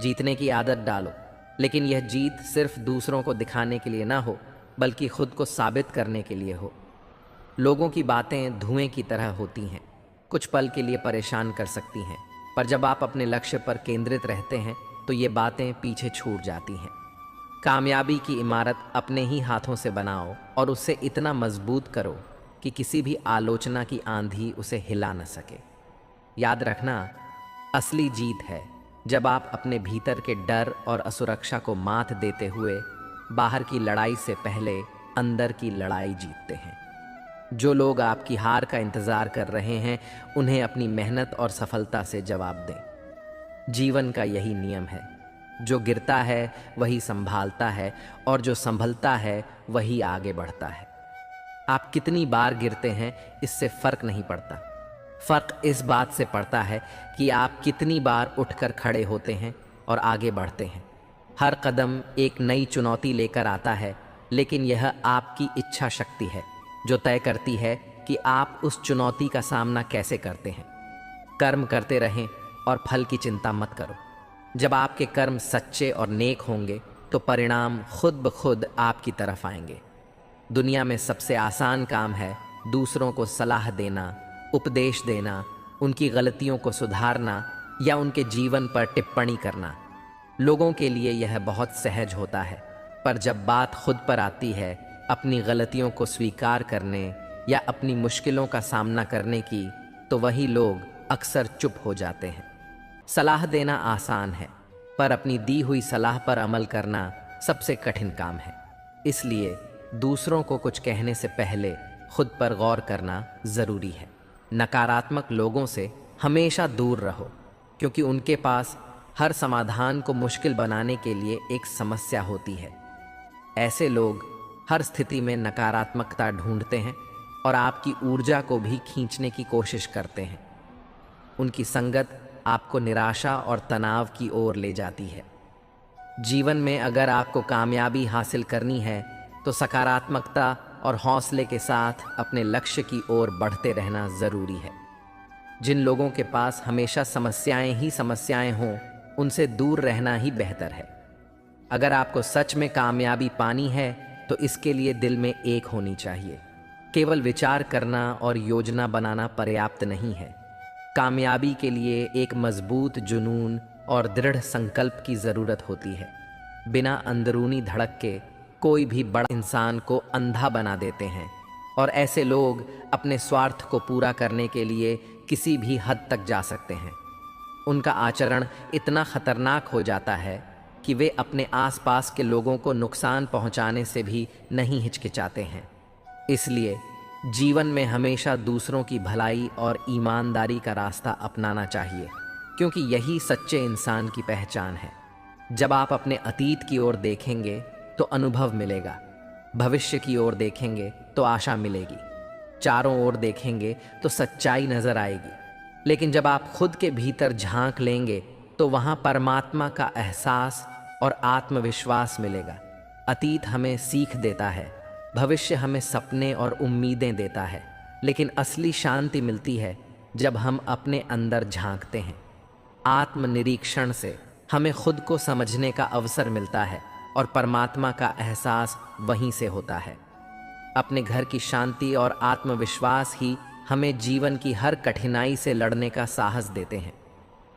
जीतने की आदत डालो, लेकिन यह जीत सिर्फ दूसरों को दिखाने के लिए ना हो बल्कि खुद को साबित करने के लिए हो। लोगों की बातें धुएं की तरह होती हैं, कुछ पल के लिए परेशान कर सकती हैं, पर जब आप अपने लक्ष्य पर केंद्रित रहते हैं तो ये बातें पीछे छूट जाती हैं। कामयाबी की इमारत अपने ही हाथों से बनाओ और उसे इतना मजबूत करो कि किसी भी आलोचना की आंधी उसे हिला न सके। याद रखना, असली जीत है जब आप अपने भीतर के डर और असुरक्षा को मात देते हुए बाहर की लड़ाई से पहले अंदर की लड़ाई जीतते हैं। जो लोग आपकी हार का इंतज़ार कर रहे हैं उन्हें अपनी मेहनत और सफलता से जवाब दें। जीवन का यही नियम है, जो गिरता है वही संभालता है और जो संभलता है वही आगे बढ़ता है। आप कितनी बार गिरते हैं इससे फ़र्क नहीं पड़ता। फ़र्क इस बात से पड़ता है कि आप कितनी बार उठकर खड़े होते हैं और आगे बढ़ते हैं। हर कदम एक नई चुनौती लेकर आता है, लेकिन यह आपकी इच्छा शक्ति है जो तय करती है कि आप उस चुनौती का सामना कैसे करते हैं। कर्म करते रहें और फल की चिंता मत करो। जब आपके कर्म सच्चे और नेक होंगे तो परिणाम खुद ब खुद आपकी तरफ आएंगे। दुनिया में सबसे आसान काम है दूसरों को सलाह देना, उपदेश देना, उनकी गलतियों को सुधारना या उनके जीवन पर टिप्पणी करना। लोगों के लिए यह बहुत सहज होता है, पर जब बात खुद पर आती है, अपनी गलतियों को स्वीकार करने या अपनी मुश्किलों का सामना करने की, तो वही लोग अक्सर चुप हो जाते हैं। सलाह देना आसान है, पर अपनी दी हुई सलाह पर अमल करना सबसे कठिन काम है। इसलिए दूसरों को कुछ कहने से पहले खुद पर गौर करना ज़रूरी है। नकारात्मक लोगों से हमेशा दूर रहो, क्योंकि उनके पास हर समाधान को मुश्किल बनाने के लिए एक समस्या होती है। ऐसे लोग हर स्थिति में नकारात्मकता ढूंढते हैं और आपकी ऊर्जा को भी खींचने की कोशिश करते हैं। उनकी संगत आपको निराशा और तनाव की ओर ले जाती है। जीवन में अगर आपको कामयाबी हासिल करनी है तो सकारात्मकता और हौसले के साथ अपने लक्ष्य की ओर बढ़ते रहना ज़रूरी है। जिन लोगों के पास हमेशा समस्याएं ही समस्याएं हों, उनसे दूर रहना ही बेहतर है। अगर आपको सच में कामयाबी पानी है तो इसके लिए दिल में एक होनी चाहिए। केवल विचार करना और योजना बनाना पर्याप्त नहीं है। कामयाबी के लिए एक मजबूत जुनून और दृढ़ संकल्प की ज़रूरत होती है। बिना अंदरूनी धड़क के कोई भी बड़ा इंसान को अंधा बना देते हैं, और ऐसे लोग अपने स्वार्थ को पूरा करने के लिए किसी भी हद तक जा सकते हैं। उनका आचरण इतना खतरनाक हो जाता है कि वे अपने आसपास के लोगों को नुकसान पहुंचाने से भी नहीं हिचकिचाते हैं। इसलिए जीवन में हमेशा दूसरों की भलाई और ईमानदारी का रास्ता अपनाना चाहिए, क्योंकि यही सच्चे इंसान की पहचान है। जब आप अपने अतीत की ओर देखेंगे तो अनुभव मिलेगा, भविष्य की ओर देखेंगे तो आशा मिलेगी, चारों ओर देखेंगे तो सच्चाई नजर आएगी। लेकिन जब आप खुद के भीतर झांक लेंगे तो वहाँ परमात्मा का एहसास और आत्मविश्वास मिलेगा। अतीत हमें सीख देता है, भविष्य हमें सपने और उम्मीदें देता है, लेकिन असली शांति मिलती है जब हम अपने अंदर झांकते हैं। आत्मनिरीक्षण से हमें खुद को समझने का अवसर मिलता है और परमात्मा का एहसास वहीं से होता है। अपने घर की शांति और आत्मविश्वास ही हमें जीवन की हर कठिनाई से लड़ने का साहस देते हैं।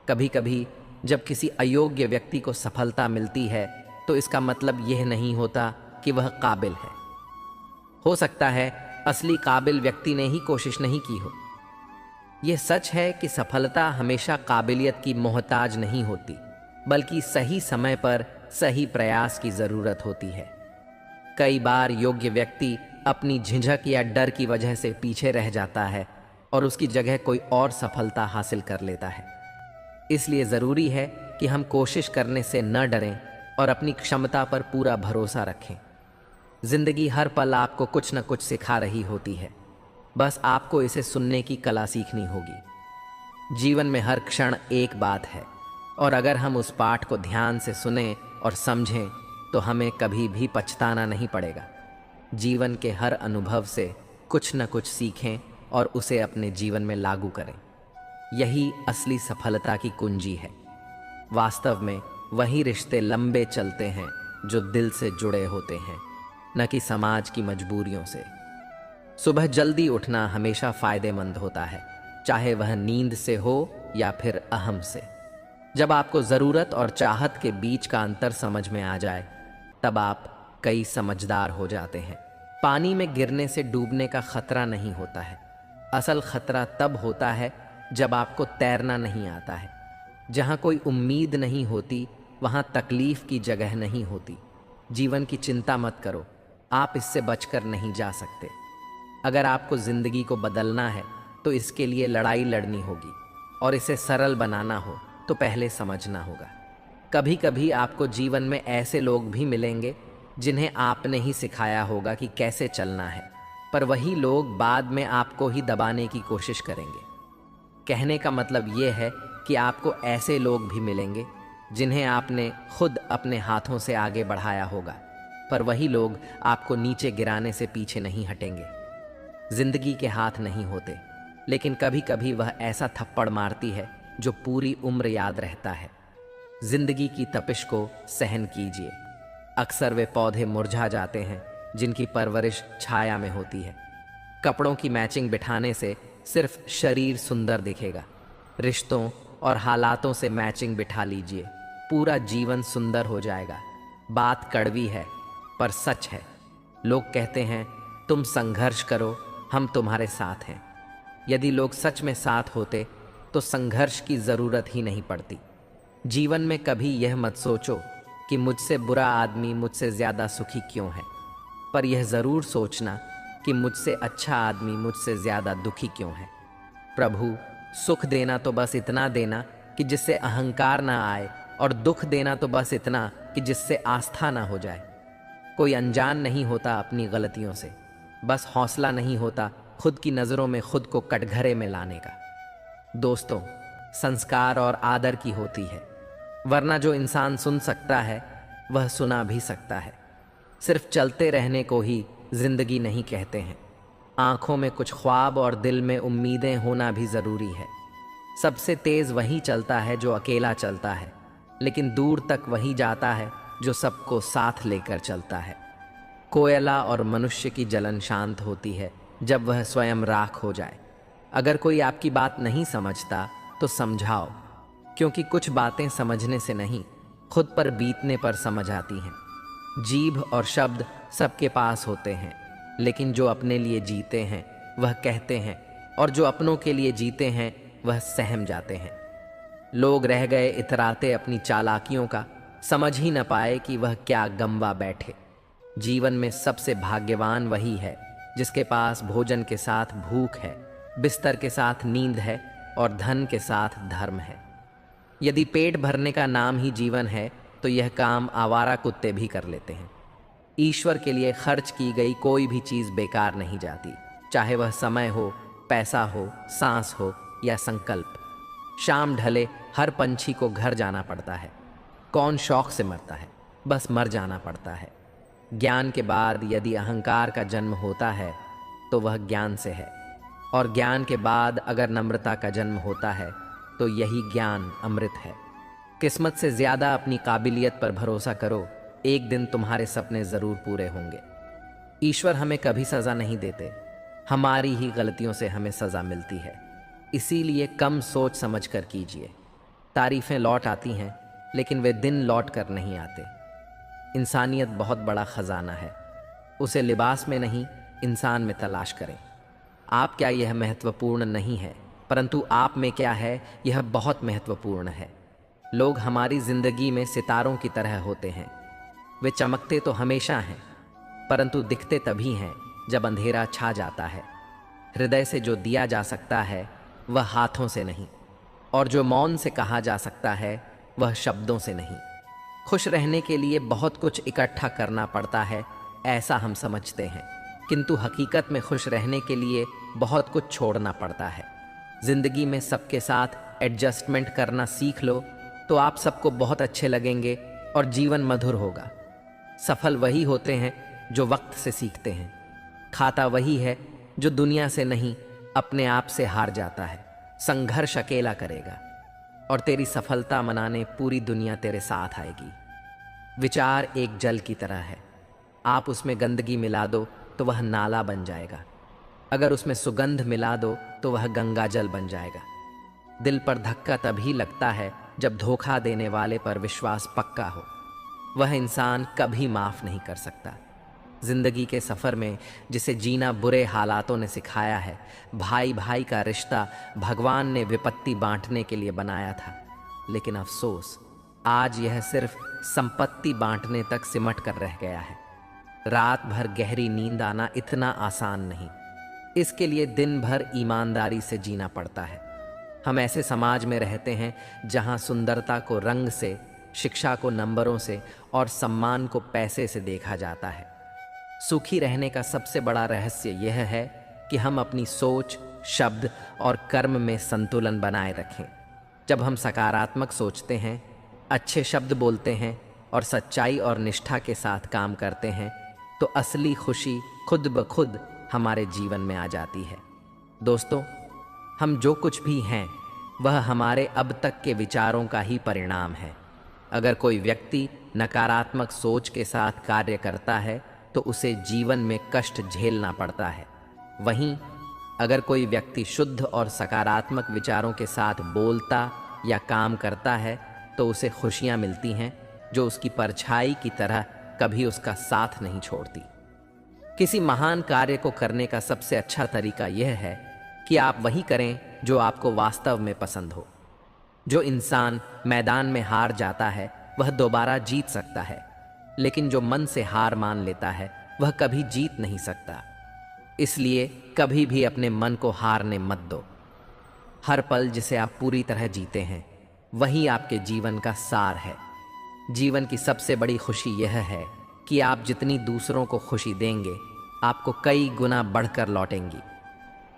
कभी कभी जब किसी अयोग्य व्यक्ति को सफलता मिलती है तो इसका मतलब यह नहीं होता कि वह काबिल है। हो सकता है असली काबिल व्यक्ति ने ही कोशिश नहीं की हो। यह सच है कि सफलता हमेशा काबिलियत की मोहताज नहीं होती, बल्कि सही समय पर सही प्रयास की जरूरत होती है। कई बार योग्य व्यक्ति अपनी झिझक या डर की वजह से पीछे रह जाता है और उसकी जगह कोई और सफलता हासिल कर लेता है। इसलिए जरूरी है कि हम कोशिश करने से न डरें और अपनी क्षमता पर पूरा भरोसा रखें। जिंदगी हर पल आपको कुछ न कुछ सिखा रही होती है, बस आपको इसे सुनने की कला सीखनी होगी। जीवन में हर क्षण एक बात है, और अगर हम उस पाठ को ध्यान से सुनें और समझें तो हमें कभी भी पछताना नहीं पड़ेगा। जीवन के हर अनुभव से कुछ न कुछ सीखें और उसे अपने जीवन में लागू करें। यही असली सफलता की कुंजी है। वास्तव में वही रिश्ते लंबे चलते हैं जो दिल से जुड़े होते हैं, न कि समाज की मजबूरियों से। सुबह जल्दी उठना हमेशा फायदेमंद होता है, चाहे वह नींद से हो या फिर अहम से। जब आपको ज़रूरत और चाहत के बीच का अंतर समझ में आ जाए, तब आप कई समझदार हो जाते हैं। पानी में गिरने से डूबने का खतरा नहीं होता है। असल खतरा तब होता है जब आपको तैरना नहीं आता है। जहाँ कोई उम्मीद नहीं होती, वहाँ तकलीफ की जगह नहीं होती। जीवन की चिंता मत करो, आप इससे बचकर नहीं जा सकते। अगर आपको ज़िंदगी को बदलना है तो इसके लिए लड़ाई लड़नी होगी, और इसे सरल बनाना हो तो पहले समझना होगा। कभी कभी आपको जीवन में ऐसे लोग भी मिलेंगे जिन्हें आपने ही सिखाया होगा कि कैसे चलना है, पर वही लोग बाद में आपको ही दबाने की कोशिश करेंगे। कहने का मतलब ये है कि आपको ऐसे लोग भी मिलेंगे जिन्हें आपने खुद अपने हाथों से आगे बढ़ाया होगा, पर वही लोग आपको नीचे गिराने से पीछे नहीं हटेंगे। जिंदगी के हाथ नहीं होते, लेकिन कभी कभी वह ऐसा थप्पड़ मारती है जो पूरी उम्र याद रहता है। जिंदगी की तपिश को सहन कीजिए। अक्सर वे पौधे मुरझा जाते हैं जिनकी परवरिश छाया में होती है। कपड़ों की मैचिंग बिठाने से सिर्फ शरीर सुंदर दिखेगा। रिश्तों और हालातों से मैचिंग बिठा लीजिए, पूरा जीवन सुंदर हो जाएगा। बात कड़वी है पर सच है। लोग कहते हैं तुम संघर्ष करो, हम तुम्हारे साथ हैं। यदि लोग सच में साथ होते तो संघर्ष की ज़रूरत ही नहीं पड़ती। जीवन में कभी यह मत सोचो कि मुझसे बुरा आदमी मुझसे ज़्यादा सुखी क्यों है, पर यह ज़रूर सोचना कि मुझसे अच्छा आदमी मुझसे ज़्यादा दुखी क्यों है। प्रभु, सुख देना तो बस इतना देना कि जिससे अहंकार ना आए, और दुख देना तो बस इतना कि जिससे आस्था ना हो जाए। कोई अनजान नहीं होता अपनी गलतियों से, बस हौसला नहीं होता खुद की नज़रों में खुद को कटघरे में लाने का। दोस्तों, संस्कार और आदर की होती है, वरना जो इंसान सुन सकता है वह सुना भी सकता है। सिर्फ चलते रहने को ही जिंदगी नहीं कहते हैं। आंखों में कुछ ख्वाब और दिल में उम्मीदें होना भी ज़रूरी है। सबसे तेज़ वही चलता है जो अकेला चलता है, लेकिन दूर तक वही जाता है जो सबको साथ लेकर चलता है। कोयला और मनुष्य की जलन शांत होती है जब वह स्वयं राख हो जाए। अगर कोई आपकी बात नहीं समझता तो समझाओ, क्योंकि कुछ बातें समझने से नहीं, खुद पर बीतने पर समझ आती हैं। जीभ और शब्द सबके पास होते हैं, लेकिन जो अपने लिए जीते हैं वह कहते हैं, और जो अपनों के लिए जीते हैं वह सहम जाते हैं। लोग रह गए इतराते अपनी चालाकियों का, समझ ही न पाए कि वह क्या गंवा बैठे। जीवन में सबसे भाग्यवान वही है जिसके पास भोजन के साथ भूख है, बिस्तर के साथ नींद है और धन के साथ धर्म है। यदि पेट भरने का नाम ही जीवन है तो यह काम आवारा कुत्ते भी कर लेते हैं। ईश्वर के लिए खर्च की गई कोई भी चीज़ बेकार नहीं जाती, चाहे वह समय हो, पैसा हो, सांस हो या संकल्प। शाम ढले हर पंछी को घर जाना पड़ता है। कौन शौक से मरता है, बस मर जाना पड़ता है। ज्ञान के बाद यदि अहंकार का जन्म होता है तो वह ज्ञान से है, और ज्ञान के बाद अगर नम्रता का जन्म होता है तो यही ज्ञान अमृत है। किस्मत से ज़्यादा अपनी काबिलियत पर भरोसा करो, एक दिन तुम्हारे सपने ज़रूर पूरे होंगे। ईश्वर हमें कभी सज़ा नहीं देते, हमारी ही गलतियों से हमें सज़ा मिलती है। इसीलिए कम सोच समझ कर कीजिए। तारीफ़ें लौट आती हैं, लेकिन वे दिन लौट कर नहीं आते। इंसानियत बहुत बड़ा ख़जाना है, उसे लिबास में नहीं इंसान में तलाश करें। आप क्या यह महत्वपूर्ण नहीं है, परंतु आप में क्या है यह बहुत महत्वपूर्ण है। लोग हमारी ज़िंदगी में सितारों की तरह होते हैं। वे चमकते तो हमेशा हैं, परंतु दिखते तभी हैं जब अंधेरा छा जाता है। हृदय से जो दिया जा सकता है वह हाथों से नहीं, और जो मौन से कहा जा सकता है वह शब्दों से नहीं। खुश रहने के लिए बहुत कुछ इकट्ठा करना पड़ता है, ऐसा हम समझते हैं, किंतु हकीकत में खुश रहने के लिए बहुत कुछ छोड़ना पड़ता है। जिंदगी में सबके साथ एडजस्टमेंट करना सीख लो तो आप सबको बहुत अच्छे लगेंगे और जीवन मधुर होगा। सफल वही होते हैं जो वक्त से सीखते हैं। खाता वही है जो दुनिया से नहीं अपने आप से हार जाता है। संघर्ष अकेला करेगा और तेरी सफलता मनाने पूरी दुनिया तेरे साथ आएगी। विचार एक जल की तरह है, आप उसमें गंदगी मिला दो तो वह नाला बन जाएगा, अगर उसमें सुगंध मिला दो तो वह गंगा जल बन जाएगा। दिल पर धक्का तभी लगता है जब धोखा देने वाले पर विश्वास पक्का हो, वह इंसान कभी माफ़ नहीं कर सकता। जिंदगी के सफ़र में जिसे जीना बुरे हालातों ने सिखाया है, भाई भाई का रिश्ता भगवान ने विपत्ति बांटने के लिए बनाया था, लेकिन अफसोस आज यह सिर्फ संपत्ति बांटने तक सिमट कर रह गया है। रात भर गहरी नींद आना इतना आसान नहीं, इसके लिए दिन भर ईमानदारी से जीना पड़ता है। हम ऐसे समाज में रहते हैं जहां सुंदरता को रंग से, शिक्षा को नंबरों से और सम्मान को पैसे से देखा जाता है। सुखी रहने का सबसे बड़ा रहस्य यह है कि हम अपनी सोच, शब्द और कर्म में संतुलन बनाए रखें। जब हम सकारात्मक सोचते हैं, अच्छे शब्द बोलते हैं और सच्चाई और निष्ठा के साथ काम करते हैं तो असली खुशी खुद ब खुद हमारे जीवन में आ जाती है। दोस्तों, हम जो कुछ भी हैं वह हमारे अब तक के विचारों का ही परिणाम है। अगर कोई व्यक्ति नकारात्मक सोच के साथ कार्य करता है तो उसे जीवन में कष्ट झेलना पड़ता है। वहीं अगर कोई व्यक्ति शुद्ध और सकारात्मक विचारों के साथ बोलता या काम करता है तो उसे खुशियां मिलती हैं जो उसकी परछाई की तरह कभी उसका साथ नहीं छोड़ती। किसी महान कार्य को करने का सबसे अच्छा तरीका यह है कि आप वही करें जो आपको वास्तव में पसंद हो। जो इंसान मैदान में हार जाता है वह दोबारा जीत सकता है, लेकिन जो मन से हार मान लेता है वह कभी जीत नहीं सकता। इसलिए कभी भी अपने मन को हारने मत दो। हर पल जिसे आप पूरी तरह जीते हैं वही आपके जीवन का सार है। जीवन की सबसे बड़ी खुशी यह है कि आप जितनी दूसरों को खुशी देंगे आपको कई गुना बढ़कर लौटेंगी।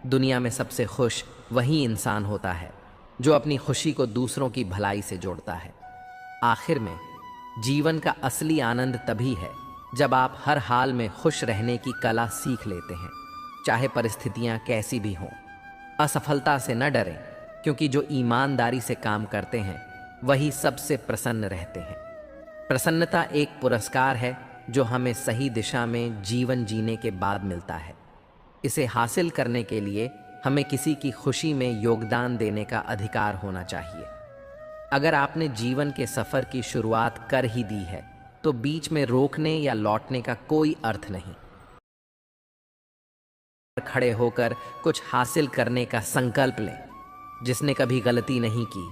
दुनिया में सबसे खुश वही इंसान होता है जो अपनी खुशी को दूसरों की भलाई से जोड़ता है। आखिर में जीवन का असली आनंद तभी है जब आप हर हाल में खुश रहने की कला सीख लेते हैं, चाहे परिस्थितियां कैसी भी हों। असफलता से न डरें, क्योंकि जो ईमानदारी से काम करते हैं वही सबसे प्रसन्न रहते हैं। प्रसन्नता एक पुरस्कार है जो हमें सही दिशा में जीवन जीने के बाद मिलता है। इसे हासिल करने के लिए हमें किसी की खुशी में योगदान देने का अधिकार होना चाहिए। अगर आपने जीवन के सफर की शुरुआत कर ही दी है तो बीच में रोकने या लौटने का कोई अर्थ नहीं। खड़े होकर कुछ हासिल करने का संकल्प लें। जिसने कभी गलती नहीं की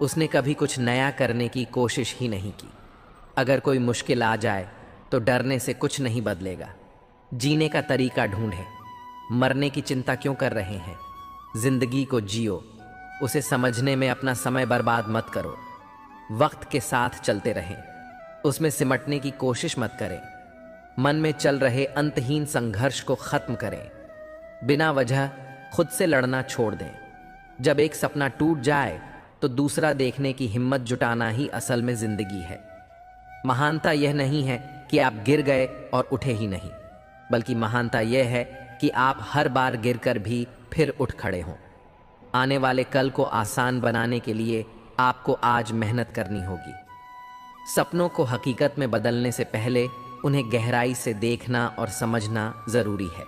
उसने कभी कुछ नया करने की कोशिश ही नहीं की। अगर कोई मुश्किल आ जाए तो डरने से कुछ नहीं बदलेगा। जीने का तरीका ढूंढें। मरने की चिंता क्यों कर रहे हैं? जिंदगी को जियो, उसे समझने में अपना समय बर्बाद मत करो। वक्त के साथ चलते रहें, उसमें सिमटने की कोशिश मत करें। मन में चल रहे अंतहीन संघर्ष को खत्म करें। बिना वजह खुद से लड़ना छोड़ दें। जब एक सपना टूट जाए तो दूसरा देखने की हिम्मत जुटाना ही असल में जिंदगी है। महानता यह नहीं है कि आप गिर गए और उठे ही नहीं, बल्कि महानता यह है कि आप हर बार गिरकर भी फिर उठ खड़े हों। आने वाले कल को आसान बनाने के लिए आपको आज मेहनत करनी होगी। सपनों को हकीकत में बदलने से पहले उन्हें गहराई से देखना और समझना जरूरी है।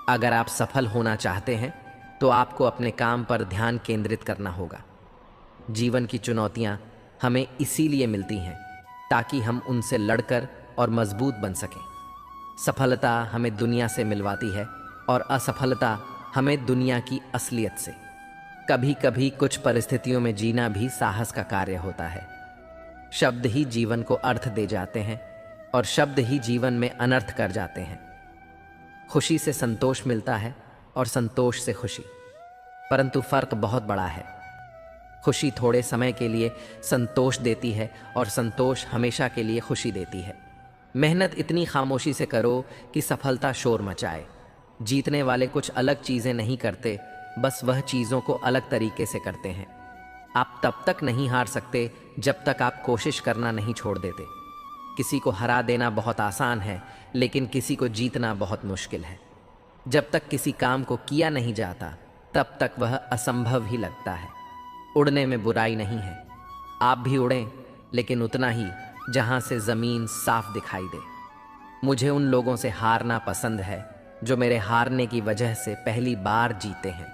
अगर आप सफल होना चाहते हैं तो आपको अपने काम पर ध्यान केंद्रित करना होगा। जीवन की चुनौतियां हमें इसीलिए मिलती हैं ताकि हम उनसे लड़कर और मजबूत बन सकें। सफलता हमें दुनिया से मिलवाती है और असफलता हमें दुनिया की असलियत से। कभी कभी कुछ परिस्थितियों में जीना भी साहस का कार्य होता है। शब्द ही जीवन को अर्थ दे जाते हैं और शब्द ही जीवन में अनर्थ कर जाते हैं। खुशी से संतोष मिलता है और संतोष से खुशी, परंतु फर्क बहुत बड़ा है। खुशी थोड़े समय के लिए संतोष देती है और संतोष हमेशा के लिए खुशी देती है। मेहनत इतनी खामोशी से करो कि सफलता शोर मचाए। जीतने वाले कुछ अलग चीज़ें नहीं करते, बस वह चीज़ों को अलग तरीके से करते हैं। आप तब तक नहीं हार सकते जब तक आप कोशिश करना नहीं छोड़ देते। किसी को हरा देना बहुत आसान है, लेकिन किसी को जीतना बहुत मुश्किल है। जब तक किसी काम को किया नहीं जाता तब तक वह असंभव ही लगता है। उड़ने में बुराई नहीं है। आप भी उड़ें, लेकिन उतना ही जहां से ज़मीन साफ दिखाई दे। मुझे उन लोगों से हारना पसंद है जो मेरे हारने की वजह से पहली बार जीते हैं।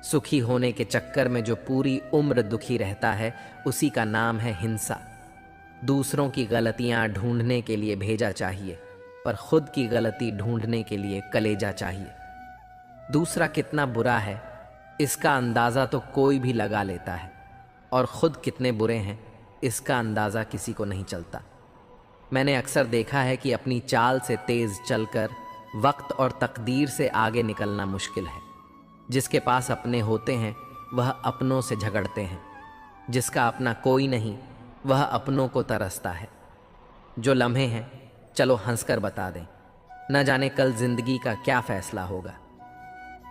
सुखी होने के चक्कर में जो पूरी उम्र दुखी रहता है उसी का नाम है हिंसा। दूसरों की गलतियां ढूंढने के लिए भेजा चाहिए, पर खुद की गलती ढूंढने के लिए कलेजा चाहिए। दूसरा कितना बुरा है इसका अंदाज़ा तो कोई भी लगा लेता है, और खुद कितने बुरे हैं इसका अंदाज़ा किसी को नहीं चलता। मैंने अक्सर देखा है कि अपनी चाल से तेज़ चलकर वक्त और तकदीर से आगे निकलना मुश्किल है। जिसके पास अपने होते हैं वह अपनों से झगड़ते हैं। जिसका अपना कोई नहीं वह अपनों को तरसता है। जो लम्हे हैं चलो हंसकर बता दें, न जाने कल जिंदगी का क्या फैसला होगा।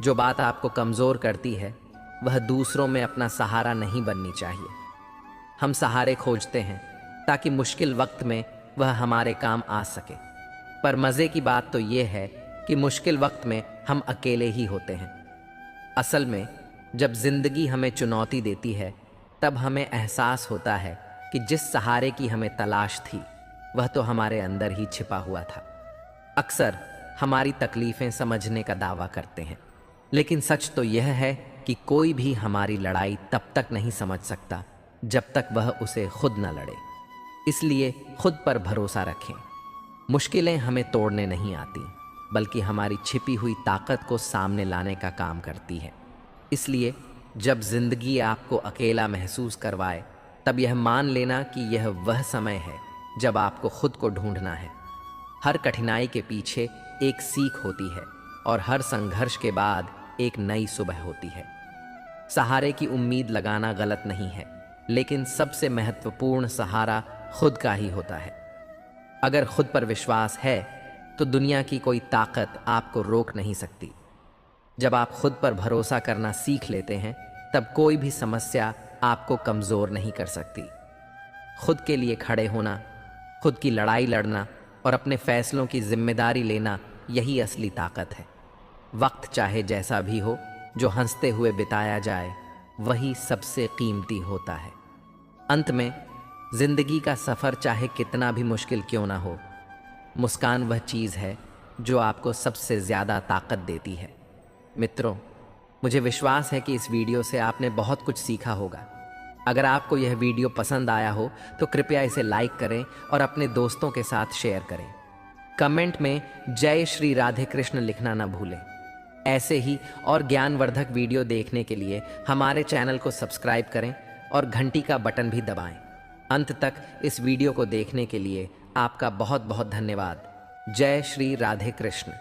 जो बात आपको कमज़ोर करती है वह दूसरों में अपना सहारा नहीं बननी चाहिए। हम सहारे खोजते हैं ताकि मुश्किल वक्त में वह हमारे काम आ सके, पर मज़े की बात तो ये है कि मुश्किल वक्त में हम अकेले ही होते हैं। असल में जब जिंदगी हमें चुनौती देती है तब हमें एहसास होता है कि जिस सहारे की हमें तलाश थी वह तो हमारे अंदर ही छिपा हुआ था। अक्सर हमारी तकलीफ़ें समझने का दावा करते हैं, लेकिन सच तो यह है कि कोई भी हमारी लड़ाई तब तक नहीं समझ सकता जब तक वह उसे खुद न लड़े। इसलिए खुद पर भरोसा रखें। मुश्किलें हमें तोड़ने नहीं आती, बल्कि हमारी छिपी हुई ताकत को सामने लाने का काम करती है। इसलिए जब जिंदगी आपको अकेला महसूस करवाए तब यह मान लेना कि यह वह समय है जब आपको खुद को ढूंढना है। हर कठिनाई के पीछे एक सीख होती है और हर संघर्ष के बाद एक नई सुबह होती है। सहारे की उम्मीद लगाना गलत नहीं है, लेकिन सबसे महत्वपूर्ण सहारा खुद का ही होता है। अगर खुद पर विश्वास है तो दुनिया की कोई ताकत आपको रोक नहीं सकती। जब आप खुद पर भरोसा करना सीख लेते हैं तब कोई भी समस्या आपको कमज़ोर नहीं कर सकती। खुद के लिए खड़े होना, खुद की लड़ाई लड़ना और अपने फैसलों की जिम्मेदारी लेना, यही असली ताकत है। वक्त चाहे जैसा भी हो, जो हंसते हुए बिताया जाए वही सबसे कीमती होता है। अंत में जिंदगी का सफ़र चाहे कितना भी मुश्किल क्यों ना हो, मुस्कान वह चीज़ है जो आपको सबसे ज़्यादा ताकत देती है। मित्रों, मुझे विश्वास है कि इस वीडियो से आपने बहुत कुछ सीखा होगा। अगर आपको यह वीडियो पसंद आया हो तो कृपया इसे लाइक करें और अपने दोस्तों के साथ शेयर करें। कमेंट में जय श्री राधे कृष्ण लिखना न भूलें। ऐसे ही और ज्ञानवर्धक वीडियो देखने के लिए हमारे चैनल को सब्सक्राइब करें और घंटी का बटन भी दबाएं। अंत तक इस वीडियो को देखने के लिए आपका बहुत बहुत धन्यवाद। जय श्री राधे कृष्ण।